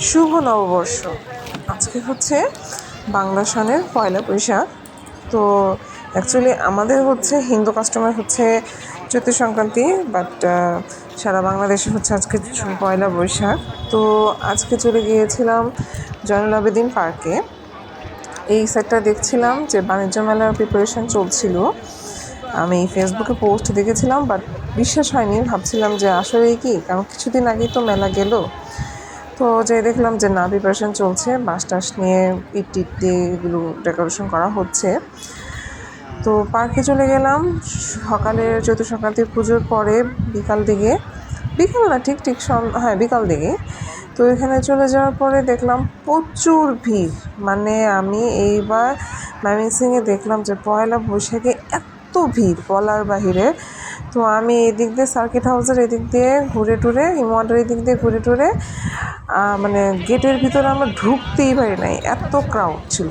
শুভ নববর্ষ। আজকে হচ্ছে বাংলা সনের পয়লা বৈশাখ। তো অ্যাকচুয়ালি আমাদের হচ্ছে হিন্দু কাস্টমার হচ্ছে চৈত্র সংক্রান্তি, বাট সারা বাংলাদেশে হচ্ছে আজকে পয়লা বৈশাখ। তো আজকে চলে গিয়েছিলাম জয়নুল আবেদিন পার্কে। এই সাইডটা দেখছিলাম যে বাণিজ্য মেলার প্রিপারেশন চলছিল। আমি ফেসবুকে পোস্ট দেখেছিলাম, বাট বিশ্বাস হয়নি, ভাবছিলাম যে আসলেই কি, কারণ কিছুদিন আগেই তো মেলা গেল। তো যাই দেখলাম যে না, প্রিপারেশন চলছে, বাঁশ টাস নিয়ে ইট টিট দিয়ে এগুলো ডেকোরেশন করা হচ্ছে। তো পার্কে চলে গেলাম সকালের চৈত্র সংক্রান্তির পুজোর পরে বিকাল দিকে, বিকাল না ঠিক ঠিক হ্যাঁ বিকাল দিকে। তো এখানে চলে যাওয়ার পরে দেখলাম প্রচুর ভিড়। মানে আমি এইবার ময়মনসিংহে দেখলাম যে পয়লা বৈশাখে এত ভিড় বলার বাহিরে। তো আমি এদিক দিয়ে সার্কিট হাউসের এদিক দিয়ে ঘুরে টুরে, হিমওয়াটার এদিক দিয়ে ঘুরে টুরে মানে গেটের ভিতরে আমরা ঢুকতেই পারি নাই, এত ক্রাউড ছিল।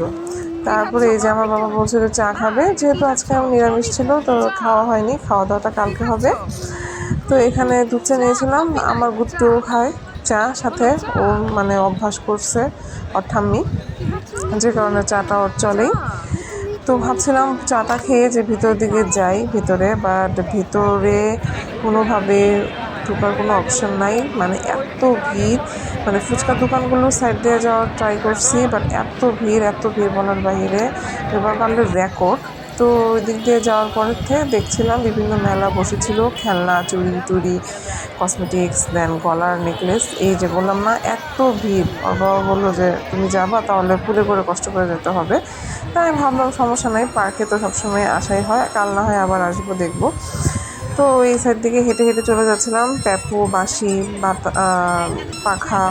তারপরে এই যে আমার বাবা বলছিল চা খাবে, যেহেতু আজকে আমার নিরামিষ ছিল তো খাওয়া হয়নি, খাওয়া দাওয়াটা কালকে হবে। তো এখানে দুধ চা নিয়েছিলাম, আমার গুট্টু খায় চা সাথে, ও মানে অভ্যাস করছে ওর ঠাম্মি, যে কারণে চাটা ওর চলেই। তো ভাবছিলাম চাটা খেয়ে যে ভিতর দিকে যাই ভিতরে, বাট ভিতরে কোনোভাবে ঢোকার কোনো অপশন নাই, মানে এত ভিড়। মানে ফুচকার দোকানগুলো সাইড দিয়ে যাওয়ার ট্রাই করছি, বাট এত ভিড় বলার বাইরে, এবার পারলে রেকর্ড। তো ওই দিক দিয়ে যাওয়ার পরের থেকে দেখছিলাম বিভিন্ন মেলা বসেছিল, খেলনা, চুড়ি টুড়ি, কসমেটিক্স, দেন গলার নেকলেস। এই যে বললাম না এত ভিড়, ওর বাবা বললো যে তুমি যাবা তাহলে পুলে করে কষ্ট করে যেতে হবে। তাই আমি ভাবলাম সমস্যা নাই, পার্কে তো সবসময় আসাই হয়, কাল না হয় আবার আসবো, দেখবো। তো এই সাইড দিকে হেঁটে হেঁটে চলে যাচ্ছিলাম, প্যাপু, বাঁশি, পাখা,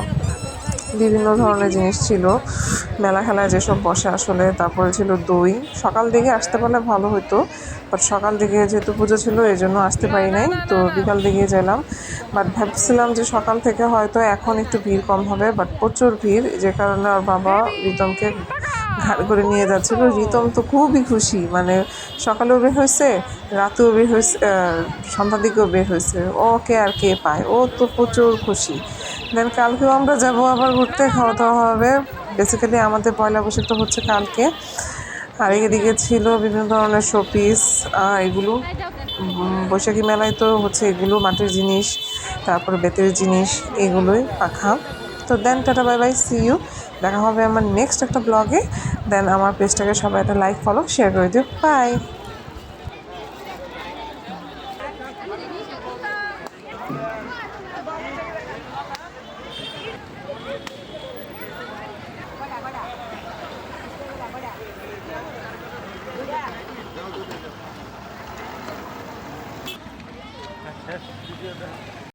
বিভিন্ন ধরনের জিনিস ছিল মেলা খেলায় যেসব বসে আসলে। তারপরে ছিল দই। সকাল দিকে আসতে পারলে ভালো হতো, বাট সকাল দিকে যেহেতু পুজো ছিল এই জন্য আসতে পারি নাই, তো বিকাল দিকে গেলাম। বাট ভাবছিলাম যে সকাল থেকে হয়তো এখন একটু ভিড় কম হবে, বাট প্রচুর ভিড়, যে কারণে ওর বাবা রিতমকে ঘাড় করে নিয়ে যাচ্ছিল। রিতম তো খুবই খুশি, মানে সকালেও বের হয়েছে, রাতেও বের হয়েছে, সন্ধ্যার দিকেও বের হয়েছে, ওকে আর কে পায়, ও তো প্রচুর খুশি। দেন কালকেও আমরা যাব আবার ঘুরতে, খাওয়া দাওয়া হবে। বেসিক্যালি আমাদের পয়লা বৈশাখটা হচ্ছে কালকে। আর এদিকে ছিল বিভিন্ন ধরনের শোপিস, এগুলো বৈশাখী মেলায় তো হচ্ছে এগুলো মাটির জিনিস, তারপরে বেতের জিনিস, এগুলোই পাখা। তো then tata, bye bye, see you. দেখা হবে আমার নেক্সট একটা ব্লগে। দেন আমার পেজটাকে সবাই একটা লাইক, ফলো, শেয়ার করে দিও। বাই। আচ্ছা